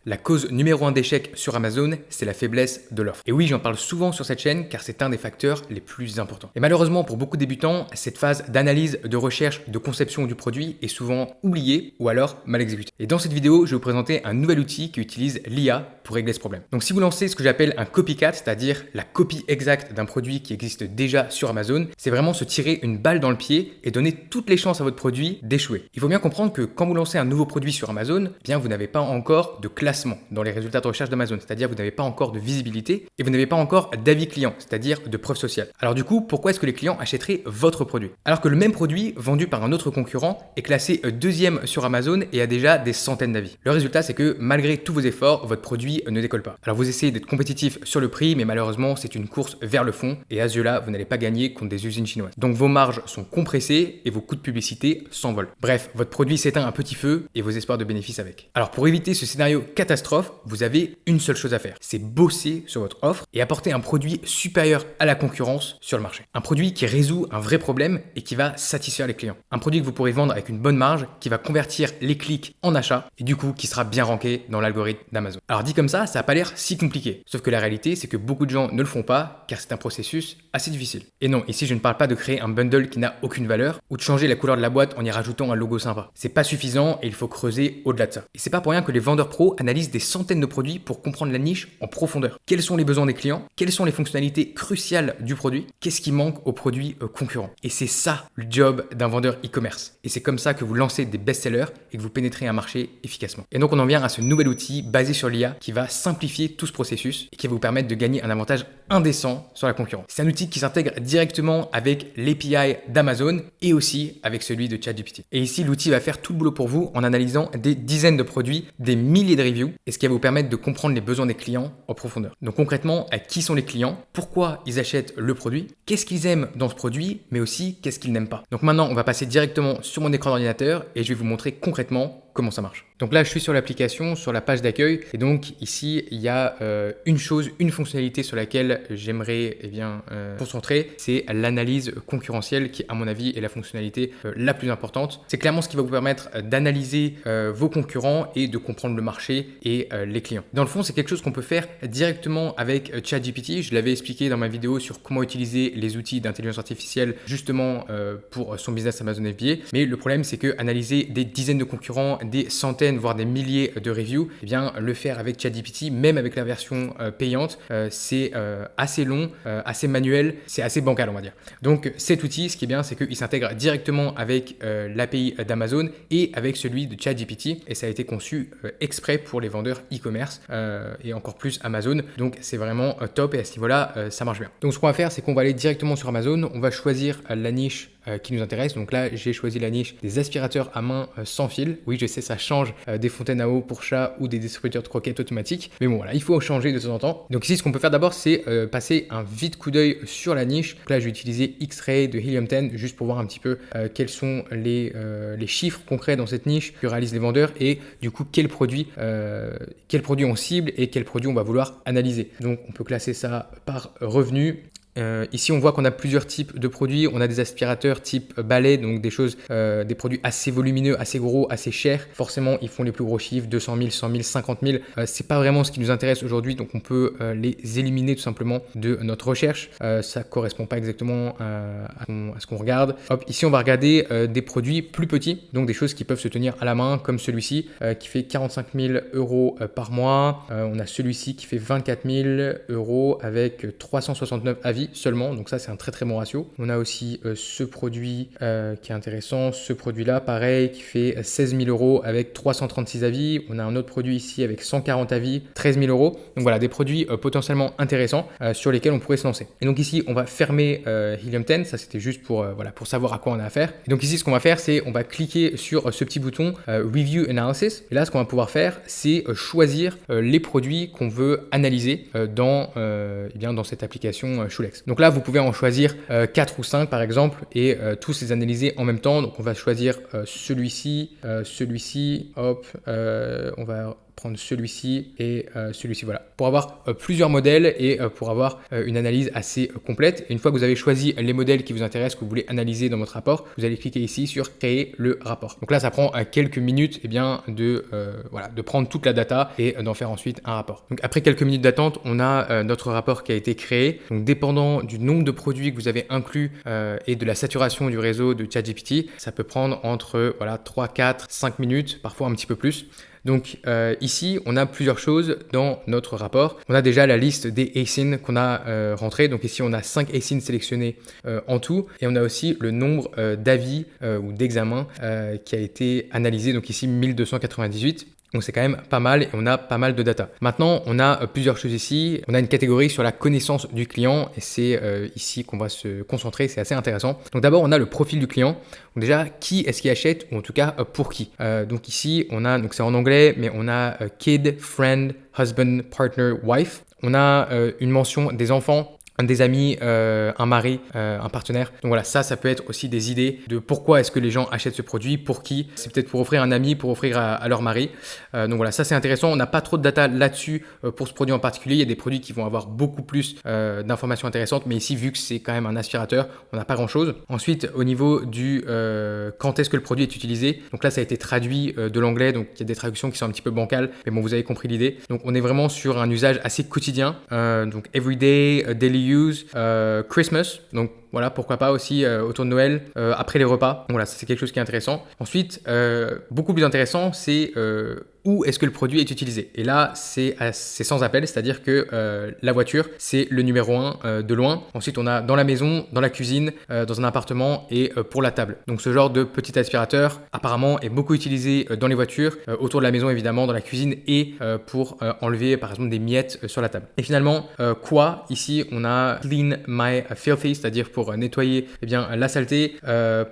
La cause numéro 1 d'échec sur Amazon, c'est la faiblesse de l'offre. Et oui, j'en parle souvent sur cette chaîne car c'est un des facteurs les plus importants. Et malheureusement, pour beaucoup de débutants, cette phase d'analyse, de recherche, de conception du produit est souvent oubliée ou alors mal exécutée. Et dans cette vidéo, je vais vous présenter un nouvel outil qui utilise l'IA pour régler ce problème. Donc si vous lancez ce que j'appelle un copycat, c'est-à-dire la copie exacte d'un produit qui existe déjà sur Amazon, c'est vraiment se tirer une balle dans le pied et donner toutes les chances à votre produit d'échouer. Il faut bien comprendre que quand vous lancez un nouveau produit sur Amazon, eh bien vous n'avez pas encore de classement dans les résultats de recherche d'Amazon, c'est-à-dire vous n'avez pas encore de visibilité et vous n'avez pas encore d'avis client, c'est-à-dire de preuve sociale. Alors du coup, pourquoi est-ce que les clients achèteraient votre produit alors que le même produit vendu par un autre concurrent est classé deuxième sur Amazon et a déjà des centaines d'avis? Le résultat, c'est que malgré tous vos efforts, votre produit ne décolle pas. Alors vous essayez d'être compétitif sur le prix, mais malheureusement, c'est une course vers le fond et à ce jeu-là, vous n'allez pas gagner contre des usines chinoises. Donc vos marges sont compressées et vos coûts de publicité s'envolent. Bref, votre produit s'éteint à petit feu et vos espoirs de bénéfice avec. Alors pour éviter ce scénario catastrophe, vous avez une seule chose à faire, c'est bosser sur votre offre et apporter un produit supérieur à la concurrence sur le marché. Un produit qui résout un vrai problème et qui va satisfaire les clients. Un produit que vous pourrez vendre avec une bonne marge, qui va convertir les clics en achats et du coup qui sera bien ranké dans l'algorithme d'Amazon. Alors dit comme ça n'a pas l'air si compliqué. Sauf que la réalité, c'est que beaucoup de gens ne le font pas car c'est un processus assez difficile. Et non, ici je ne parle pas de créer un bundle qui n'a aucune valeur ou de changer la couleur de la boîte en y rajoutant un logo sympa. C'est pas suffisant et il faut creuser au-delà de ça. Et c'est pas pour rien que les vendeurs pros analysent des centaines de produits pour comprendre la niche en profondeur. Quels sont les besoins des clients? Quelles sont les fonctionnalités cruciales du produit? Qu'est-ce qui manque aux produits concurrents? Et c'est ça le job d'un vendeur e-commerce. Et c'est comme ça que vous lancez des best-sellers et que vous pénétrez un marché efficacement. Et donc on en vient à ce nouvel outil basé sur l'IA qui va simplifier tout ce processus et qui va vous permettre de gagner un avantage indécent sur la concurrence. C'est un outil qui s'intègre directement avec l'API d'Amazon et aussi avec celui de ChatGPT. Et ici, l'outil va faire tout le boulot pour vous en analysant des dizaines de produits, des milliers de reviews et ce qui va vous permettre de comprendre les besoins des clients en profondeur. Donc concrètement, qui sont les clients, pourquoi ils achètent le produit, qu'est-ce qu'ils aiment dans ce produit, mais aussi qu'est-ce qu'ils n'aiment pas. Donc maintenant, on va passer directement sur mon écran d'ordinateur et je vais vous montrer concrètement comment ça marche. Donc là, je suis sur l'application, sur la page d'accueil et donc ici, il y a une fonctionnalité sur laquelle j'aimerais concentrer, c'est l'analyse concurrentielle qui, à mon avis, est la fonctionnalité la plus importante. C'est clairement ce qui va vous permettre d'analyser vos concurrents et de comprendre le marché et les clients. Dans le fond, c'est quelque chose qu'on peut faire directement avec ChatGPT. Je l'avais expliqué dans ma vidéo sur comment utiliser les outils d'intelligence artificielle justement pour son business Amazon FBA. Mais le problème, c'est que analyser des dizaines de concurrents, des centaines, voire des milliers de reviews, eh bien, le faire avec ChatGPT, même avec la version payante, c'est assez long, assez manuel, c'est assez bancal, on va dire. Donc, cet outil, ce qui est bien, c'est qu'il s'intègre directement avec l'API d'Amazon et avec celui de ChatGPT et ça a été conçu exprès pour les vendeurs e-commerce et encore plus Amazon. Donc, c'est vraiment top et à ce niveau-là, ça marche bien. Donc, ce qu'on va faire, c'est qu'on va aller directement sur Amazon, on va choisir la niche qui nous intéresse. Donc là, j'ai choisi la niche des aspirateurs à main sans fil. Oui, je sais, ça change des fontaines à eau pour chat ou des distributeurs de croquettes automatiques. Mais bon, voilà, il faut changer de temps en temps. Donc ici, ce qu'on peut faire d'abord, c'est passer un vite coup d'œil sur la niche. Donc là, je vais utiliser X-Ray de Helium 10 juste pour voir un petit peu quels sont les chiffres concrets dans cette niche que réalisent les vendeurs et du coup, quels produits on cible et quels produits on va vouloir analyser. Donc, on peut classer ça par revenu. Ici, on voit qu'on a plusieurs types de produits. On a des aspirateurs type balai, donc des produits assez volumineux, assez gros, assez chers. Forcément, ils font les plus gros chiffres, 200 000, 100 000, 50 000. C'est pas vraiment ce qui nous intéresse aujourd'hui, donc on peut les éliminer tout simplement de notre recherche. Ça correspond pas exactement à ce qu'on regarde. Hop, ici, on va regarder des produits plus petits, donc des choses qui peuvent se tenir à la main, comme celui-ci qui fait 45 000 euros par mois. On a celui-ci qui fait 24 000 euros avec 369 avis seulement, donc ça c'est un très très bon ratio. On a aussi ce produit qui est intéressant, ce produit là pareil qui fait 16 000 euros avec 336 avis. On a un autre produit ici avec 140 avis, 13 000 euros. Donc voilà, des produits potentiellement intéressants sur lesquels on pourrait se lancer. Et donc ici on va fermer Helium 10, ça c'était juste pour savoir à quoi on a affaire. Et donc ici ce qu'on va faire, c'est on va cliquer sur ce petit bouton Review Analysis et là ce qu'on va pouvoir faire, c'est choisir les produits qu'on veut analyser dans cette application Shulex. Donc là, vous pouvez en choisir 4 ou 5 par exemple et tous les analyser en même temps. Donc on va choisir celui-ci, hop, on va prendre celui-ci et celui-ci, voilà. Pour avoir plusieurs modèles et pour avoir une analyse assez complète. Et une fois que vous avez choisi les modèles qui vous intéressent, que vous voulez analyser dans votre rapport, vous allez cliquer ici sur créer le rapport. Donc là, ça prend quelques minutes de prendre toute la data et d'en faire ensuite un rapport. Donc après quelques minutes d'attente, on a notre rapport qui a été créé. Donc dépendant du nombre de produits que vous avez inclus et de la saturation du réseau de ChatGPT, ça peut prendre entre 3, 4, 5 minutes, parfois un petit peu plus. Donc ici, on a plusieurs choses dans notre rapport. On a déjà la liste des ASIN qu'on a rentrés. Donc ici, on a 5 ASIN sélectionnés en tout. Et on a aussi le nombre d'avis ou d'examens qui a été analysé. Donc ici, 1298. Donc c'est quand même pas mal et on a pas mal de data. Maintenant, on a plusieurs choses ici. On a une catégorie sur la connaissance du client et c'est ici qu'on va se concentrer. C'est assez intéressant. Donc d'abord, on a le profil du client. Donc déjà, qui est-ce qui achète ou en tout cas pour qui. Donc ici, on a, donc c'est en anglais, mais on a kid, friend, husband, partner, wife. On a une mention des enfants, des amis, un mari, un partenaire. Donc voilà, ça peut être aussi des idées de pourquoi est-ce que les gens achètent ce produit, pour qui. C'est peut-être pour offrir un ami, pour offrir à leur mari. Donc voilà, ça c'est intéressant. On n'a pas trop de data là-dessus pour ce produit en particulier. Il y a des produits qui vont avoir beaucoup plus d'informations intéressantes, mais ici, vu que c'est quand même un aspirateur, on n'a pas grand-chose. Ensuite, au niveau du quand est-ce que le produit est utilisé, donc là, ça a été traduit de l'anglais, donc il y a des traductions qui sont un petit peu bancales, mais bon, vous avez compris l'idée. Donc on est vraiment sur un usage assez quotidien, donc everyday, daily use, Christmas, donc voilà, pourquoi pas aussi autour de Noël, après les repas. Donc voilà, ça c'est quelque chose qui est intéressant. Ensuite, beaucoup plus intéressant, c'est où est-ce que le produit est utilisé. Et là, c'est sans appel, c'est-à-dire que la voiture, c'est le numéro 1 de loin. Ensuite, on a dans la maison, dans la cuisine, dans un appartement et pour la table. Donc ce genre de petit aspirateur, apparemment, est beaucoup utilisé dans les voitures, autour de la maison évidemment, dans la cuisine et pour enlever par exemple des miettes sur la table. Et finalement, quoi, ici, on a Clean My Filthy, c'est-à-dire pour nettoyer la saleté,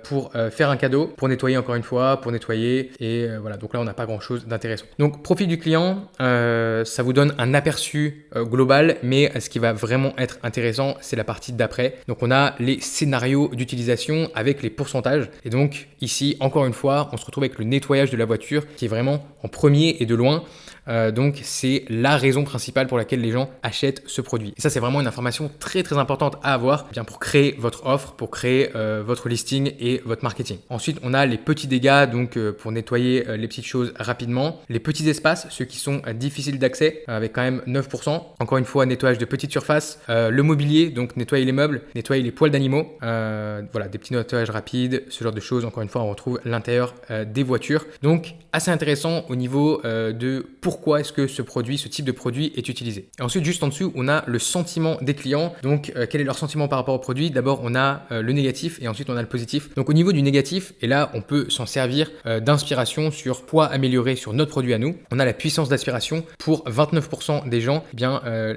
pour faire un cadeau, pour nettoyer encore une fois, pour nettoyer et voilà. Donc là, on n'a pas grand-chose d'intéressant. Donc profil du client, ça vous donne un aperçu global, mais ce qui va vraiment être intéressant, c'est la partie d'après. Donc on a les scénarios d'utilisation avec les pourcentages. Et donc ici, encore une fois, on se retrouve avec le nettoyage de la voiture qui est vraiment en premier et de loin. Donc c'est la raison principale pour laquelle les gens achètent ce produit. Et ça, c'est vraiment une information très très importante à avoir pour créer votre offre, pour créer votre listing et votre marketing. Ensuite, on a les petits dégâts, donc pour nettoyer les petites choses rapidement. Les petits espaces, ceux qui sont difficiles d'accès, avec quand même 9%. Encore une fois, nettoyage de petites surfaces. Le mobilier, donc nettoyer les meubles, nettoyer les poils d'animaux. Voilà, des petits nettoyages rapides, ce genre de choses. Encore une fois, on retrouve l'intérieur des voitures. Donc assez intéressant au niveau de pourquoi est-ce que ce type de produit est utilisé. Et ensuite, juste en dessous, on a le sentiment des clients. Donc, quel est leur sentiment par rapport au produit? D'abord, on a le négatif et ensuite, on a le positif. Donc, au niveau du négatif, et là, on peut s'en servir d'inspiration sur quoi améliorer sur notre produit à nous. On a la puissance d'aspiration. Pour 29% des gens,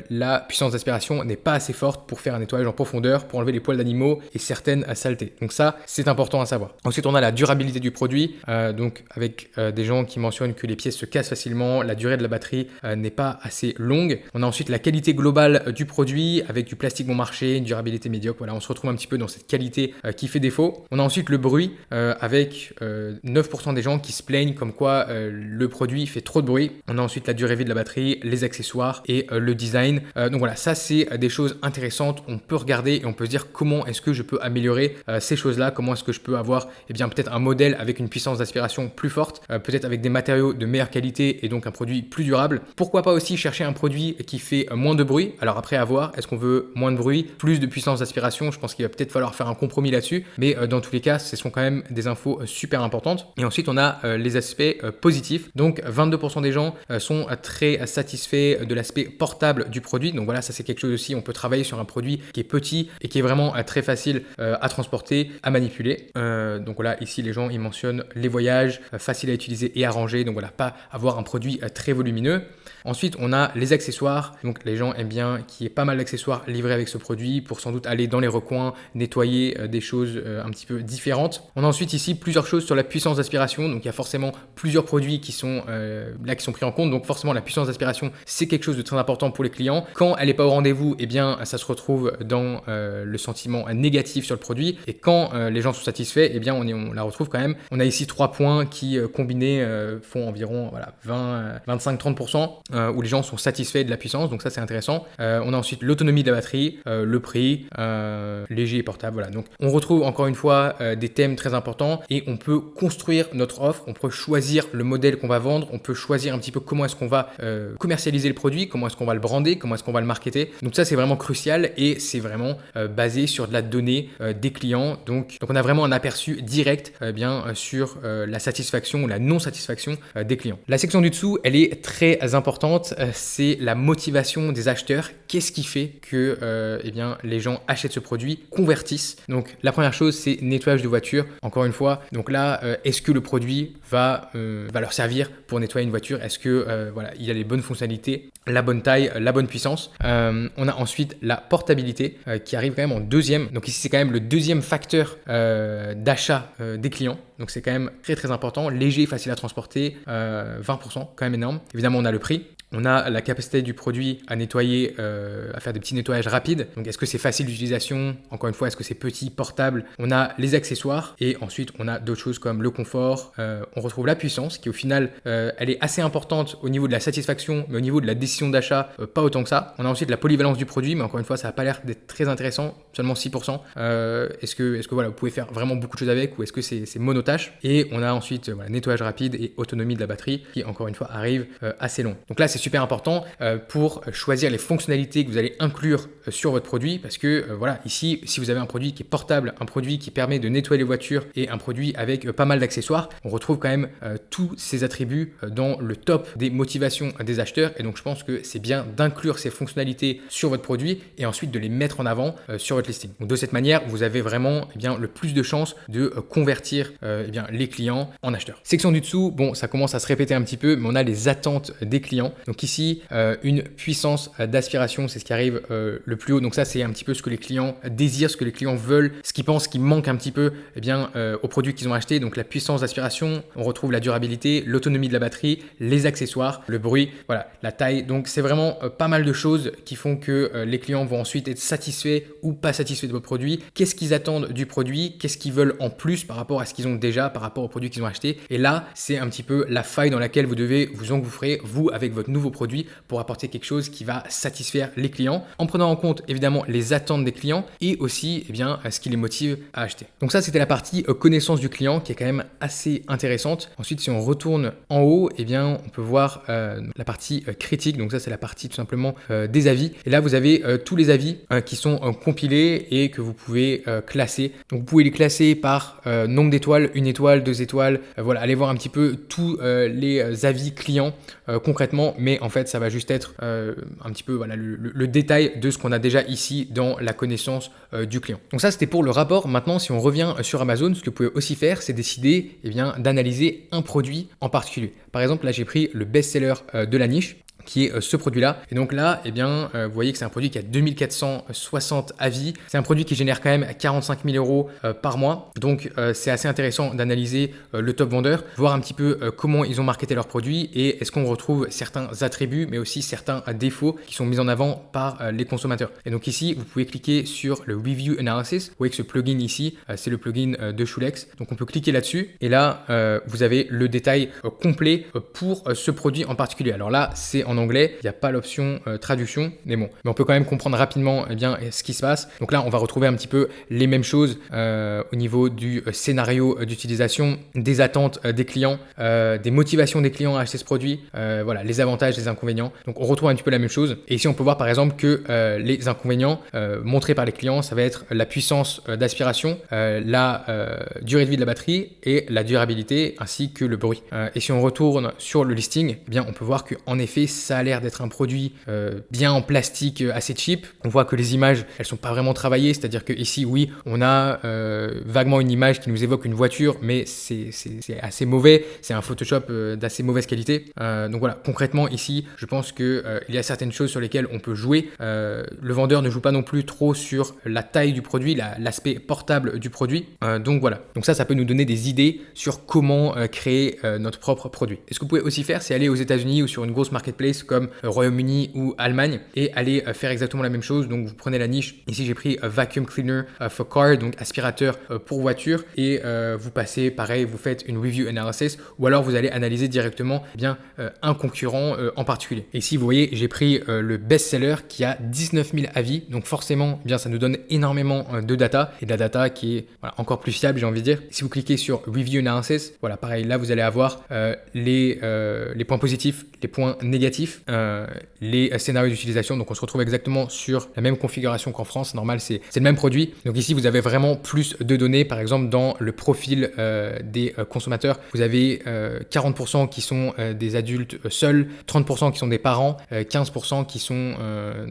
la puissance d'aspiration n'est pas assez forte pour faire un nettoyage en profondeur, pour enlever les poils d'animaux et certaines saletés. Donc ça, c'est important à savoir. Ensuite, on a la durabilité du produit. Donc, avec des gens qui mentionnent que les pièces se cassent facilement, la durée de la batterie n'est pas assez longue. On a ensuite la qualité globale du produit avec du plastique bon marché, une durabilité médiocre. Voilà, on se retrouve un petit peu dans cette qualité qui fait défaut. On a ensuite le bruit avec 9% des gens qui se plaignent comme quoi le produit fait trop de bruit. On a ensuite la durée de vie de la batterie, les accessoires et le design. Donc voilà, ça c'est des choses intéressantes. On peut regarder et on peut se dire comment est-ce que je peux améliorer ces choses-là, comment est-ce que je peux avoir peut-être un modèle avec une puissance d'aspiration plus forte, peut-être avec des matériaux de meilleure qualité et donc un produit plus durable. Pourquoi pas aussi chercher un produit qui fait moins de bruit. Alors après à voir, est-ce qu'on veut moins de bruit, plus de puissance d'aspiration? Je pense qu'il va peut-être falloir faire un compromis là-dessus, mais dans tous les cas, ce sont quand même des infos super importantes. Et ensuite, on a les aspects positifs. Donc 22% des gens sont très satisfaits de l'aspect portable du produit. Donc voilà, ça c'est quelque chose aussi, on peut travailler sur un produit qui est petit et qui est vraiment très facile à transporter, à manipuler. Donc voilà, ici les gens ils mentionnent les voyages, facile à utiliser et à ranger. Donc voilà, pas avoir un produit très volumineux. Ensuite, on a les accessoires. Donc les gens aiment bien qu'il y ait pas mal d'accessoires livrés avec ce produit pour sans doute aller dans les recoins moins, nettoyer des choses un petit peu différentes. On a ensuite ici plusieurs choses sur la puissance d'aspiration. Donc il y a forcément plusieurs produits qui sont là qui sont pris en compte. Donc forcément la puissance d'aspiration, c'est quelque chose de très important pour les clients. Quand elle n'est pas au rendez-vous, eh bien ça se retrouve dans le sentiment négatif sur le produit. Et quand les gens sont satisfaits, eh bien on la retrouve quand même. On a ici 3 points qui combinés font environ 25-30% où les gens sont satisfaits de la puissance. Donc ça c'est intéressant. On a ensuite l'autonomie de la batterie, le prix, léger et portable. Voilà. Donc on retrouve encore une fois des thèmes très importants et on peut construire notre offre, on peut choisir le modèle qu'on va vendre, on peut choisir un petit peu comment est-ce qu'on va commercialiser le produit, comment est-ce qu'on va le brander, comment est-ce qu'on va le marketer. Donc ça c'est vraiment crucial et c'est vraiment basé sur de la donnée des clients. Donc on a vraiment un aperçu direct sur la satisfaction ou la non-satisfaction des clients. La section du dessous, elle est très importante, c'est la motivation des acheteurs. Qu'est-ce qui fait que les gens achètent ce produit, convertissent. Donc la première chose, c'est nettoyage de voiture. Encore une fois, donc là, est-ce que le produit va leur servir pour nettoyer une voiture? Est-ce que il a les bonnes fonctionnalités, la bonne taille, la bonne puissance? On a ensuite la portabilité qui arrive quand même en deuxième. Donc ici, c'est quand même le deuxième facteur d'achat des clients. Donc c'est quand même très très important, léger, facile à transporter, 20%, quand même énorme. Évidemment, on a le prix. On a la capacité du produit à nettoyer, à faire des petits nettoyages rapides. Donc, est-ce que c'est facile d'utilisation? Encore une fois, est-ce que c'est petit, portable? On a les accessoires et ensuite, on a d'autres choses comme le confort. On retrouve la puissance qui, au final, elle est assez importante au niveau de la satisfaction, mais au niveau de la décision d'achat, pas autant que ça. On a ensuite la polyvalence du produit, mais encore une fois, ça n'a pas l'air d'être très intéressant, seulement 6%. Est-ce que vous pouvez faire vraiment beaucoup de choses avec ou est-ce que c'est monotâche? Et on a ensuite nettoyage rapide et autonomie de la batterie qui, encore une fois, arrive assez long. Donc là, c'est super important pour choisir les fonctionnalités que vous allez inclure sur votre produit parce que ici, si vous avez un produit qui est portable, un produit qui permet de nettoyer les voitures et un produit avec pas mal d'accessoires, on retrouve quand même tous ces attributs dans le top des motivations des acheteurs et donc je pense que c'est bien d'inclure ces fonctionnalités sur votre produit et ensuite de les mettre en avant sur votre listing. Donc de cette manière, vous avez vraiment le plus de chances de convertir les clients en acheteurs. Section du dessous, bon, ça commence à se répéter un petit peu, mais on a les attentes des clients. Donc ici, une puissance d'aspiration, c'est ce qui arrive le plus haut. Donc ça, c'est un petit peu ce que les clients désirent, ce que les clients veulent, ce qu'ils pensent qu'il manque un petit peu aux produits qu'ils ont achetés. Donc la puissance d'aspiration, on retrouve la durabilité, l'autonomie de la batterie, les accessoires, le bruit, la taille. Donc c'est vraiment pas mal de choses qui font que les clients vont ensuite être satisfaits ou pas satisfaits de votre produit. Qu'est-ce qu'ils attendent du produit? Qu'est-ce qu'ils veulent en plus par rapport à ce qu'ils ont déjà, par rapport aux produits qu'ils ont achetés? Et là, c'est un petit peu la faille dans laquelle vous devez vous engouffrer, vous, avec votre nouveau produit pour apporter quelque chose qui va satisfaire les clients en prenant en compte évidemment les attentes des clients et aussi ce qui les motive à acheter. Donc ça, c'était la partie connaissance du client qui est quand même assez intéressante. Ensuite, si on retourne en haut, on peut voir la partie critique. Donc ça, c'est la partie tout simplement des avis. Et là, vous avez tous les avis qui sont compilés et que vous pouvez classer. Donc vous pouvez les classer par nombre d'étoiles, 1 étoile, 2 étoiles. Allez voir un petit peu tous les avis clients concrètement, mais en fait ça va juste être un petit peu le détail de ce qu'on a déjà ici dans la connaissance du client. Donc ça, c'était pour le rapport. Maintenant, si on revient sur Amazon, ce que vous pouvez aussi faire, c'est décider d'analyser un produit en particulier. Par exemple, là j'ai pris le best-seller de la niche qui est ce produit-là. Et donc là, vous voyez que c'est un produit qui a 2460 avis. C'est un produit qui génère quand même 45 000 euros par mois. Donc, c'est assez intéressant d'analyser le top vendeur, voir un petit peu comment ils ont marketé leurs produits et est-ce qu'on retrouve certains attributs, mais aussi certains défauts qui sont mis en avant par les consommateurs. Et donc ici, vous pouvez cliquer sur le Review Analysis. Vous voyez que ce plugin ici, c'est le plugin de Shulex. Donc, on peut cliquer là-dessus et là, vous avez le détail complet pour ce produit en particulier. Alors là, c'est en anglais, il n'y a pas l'option traduction, mais bon, mais on peut quand même comprendre rapidement ce qui se passe. Donc là, on va retrouver un petit peu les mêmes choses au niveau du scénario d'utilisation, des attentes des clients, des motivations des clients à acheter ce produit, les avantages, les inconvénients. Donc on retrouve un petit peu la même chose. Et ici, on peut voir par exemple que les inconvénients montrés par les clients, ça va être la puissance d'aspiration, la durée de vie de la batterie et la durabilité ainsi que le bruit. Et si on retourne sur le listing, on peut voir qu'en effet, ça a l'air d'être un produit bien en plastique assez cheap. On voit que les images, elles sont pas vraiment travaillées, c'est-à-dire que ici, oui, on a vaguement une image qui nous évoque une voiture, mais c'est assez mauvais, c'est un Photoshop d'assez mauvaise qualité. Donc voilà, concrètement ici, je pense que il y a certaines choses sur lesquelles on peut jouer. Le vendeur ne joue pas non plus trop sur la taille du produit, l'aspect portable du produit. Donc voilà, donc ça peut nous donner des idées sur comment créer notre propre produit. Et ce que vous pouvez aussi faire, c'est aller aux États-Unis ou sur une grosse marketplace comme Royaume-Uni ou Allemagne et aller faire exactement la même chose. Donc vous prenez la niche. Ici j'ai pris vacuum cleaner for car, donc aspirateur pour voiture, et vous passez pareil, vous faites une review analysis, ou alors vous allez analyser directement un concurrent en particulier. Et ici vous voyez, j'ai pris le best-seller qui a 19 000 avis, donc forcément ça nous donne énormément de data, et de la data qui est encore plus fiable, j'ai envie de dire. Si vous cliquez sur review analysis, voilà, pareil, là vous allez avoir les points positifs, les points négatifs, les scénarios d'utilisation. Donc on se retrouve exactement sur la même configuration qu'en France. Normal, c'est le même produit. Donc ici vous avez vraiment plus de données. Par exemple, dans le profil des consommateurs, vous avez 40% qui sont des adultes seuls, 30% qui sont des parents, 15% qui sont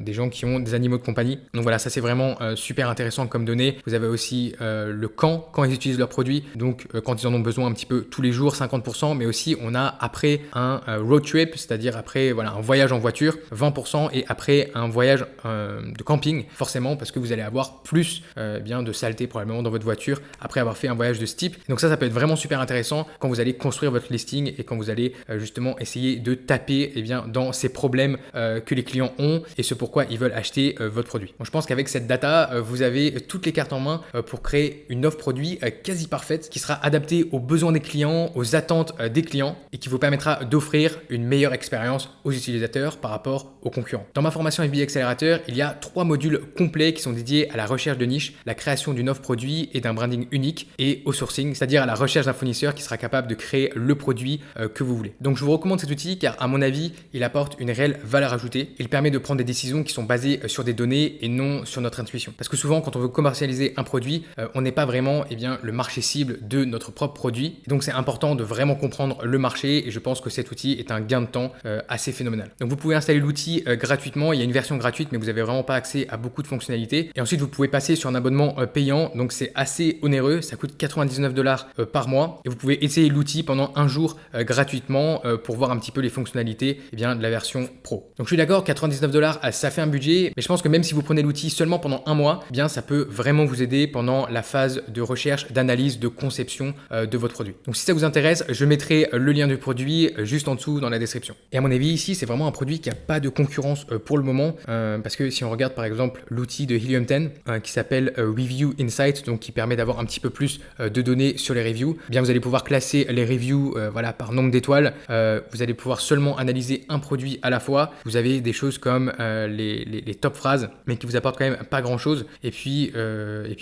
des gens qui ont des animaux de compagnie. Donc voilà, ça c'est vraiment super intéressant comme données. Vous avez aussi le quand ils utilisent leurs produits, donc quand ils en ont besoin un petit peu tous les jours, 50%, mais aussi on a après un road trip, c'est-à-dire après un voyage en voiture, 20%, et après un voyage de camping, forcément, parce que vous allez avoir plus de saleté probablement dans votre voiture après avoir fait un voyage de ce type. Donc ça peut être vraiment super intéressant quand vous allez construire votre listing et quand vous allez justement essayer de taper dans ces problèmes que les clients ont et ce pourquoi ils veulent acheter votre produit. Bon, je pense qu'avec cette data, vous avez toutes les cartes en main pour créer une offre produit quasi parfaite qui sera adaptée aux besoins des clients, aux attentes des clients et qui vous permettra d'offrir une meilleure expérience aux utilisateurs par rapport aux concurrents. Dans ma formation FBA Accelerator, il y a 3 modules complets qui sont dédiés à la recherche de niche, la création d'une offre produit et d'un branding unique, et au sourcing, c'est-à-dire à la recherche d'un fournisseur qui sera capable de créer le produit que vous voulez. Donc je vous recommande cet outil car à mon avis, il apporte une réelle valeur ajoutée. Il permet de prendre des décisions qui sont basées sur des données et non sur notre intuition. Parce que souvent, quand on veut commercialiser un produit, on n'est pas vraiment le marché cible de notre propre produit. Donc c'est important de vraiment comprendre le marché et je pense que cet outil est un gain de temps assez phénoménal. Donc vous pouvez installer l'outil gratuitement. Il y a une version gratuite, mais vous n'avez vraiment pas accès à beaucoup de fonctionnalités. Et ensuite, vous pouvez passer sur un abonnement payant. Donc c'est assez onéreux. Ça coûte 99 $ par mois. Et vous pouvez essayer l'outil pendant un jour gratuitement pour voir un petit peu les fonctionnalités de la version pro. Donc je suis d'accord, 99 $, ça fait un budget. Mais je pense que même si vous prenez l'outil seulement pendant un mois, ça peut vraiment vous aider pendant la phase de recherche, d'analyse, de conception de votre produit. Donc si ça vous intéresse, je mettrai le lien du produit juste en dessous dans la description. Et à mon avis, ici, c'est vraiment un produit qui n'a pas de concurrence pour le moment parce que si on regarde par exemple l'outil de Helium 10 qui s'appelle Review Insight, donc qui permet d'avoir un petit peu plus de données sur les reviews, vous allez pouvoir classer les reviews par nombre d'étoiles. Vous allez pouvoir seulement analyser un produit à la fois. Vous avez des choses comme les top phrases, mais qui vous apportent quand même pas grand chose. Et puis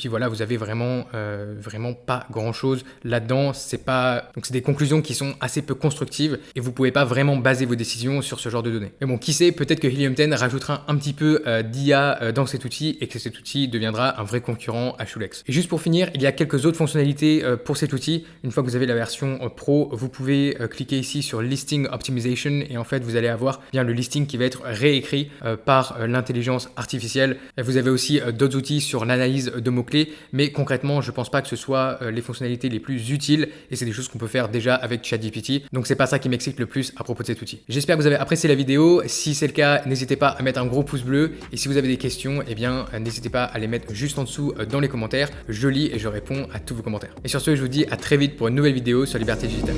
voilà, vous avez vraiment pas grand chose là-dedans. Donc c'est des conclusions qui sont assez peu constructives et vous pouvez pas vraiment baser vos décisions sur ce genre de données. Mais bon, qui sait, peut-être que Helium 10 rajoutera un petit peu d'IA dans cet outil et que cet outil deviendra un vrai concurrent à Shulex. Et juste pour finir, il y a quelques autres fonctionnalités pour cet outil. Une fois que vous avez la version pro, vous pouvez cliquer ici sur Listing Optimization et en fait vous allez avoir le listing qui va être réécrit par l'intelligence artificielle. Et vous avez aussi d'autres outils sur l'analyse de mots-clés, mais concrètement, je pense pas que ce soit les fonctionnalités les plus utiles et c'est des choses qu'on peut faire déjà avec ChatGPT. Donc c'est pas ça qui m'excite le plus à propos de cet outil. J'espère que vous avez apprécié la vidéo. Si c'est le cas, n'hésitez pas à mettre un gros pouce bleu et si vous avez des questions, n'hésitez pas à les mettre juste en dessous dans les commentaires. Je lis et je réponds à tous vos commentaires. Et sur ce, je vous dis à très vite pour une nouvelle vidéo sur Liberté Digitale.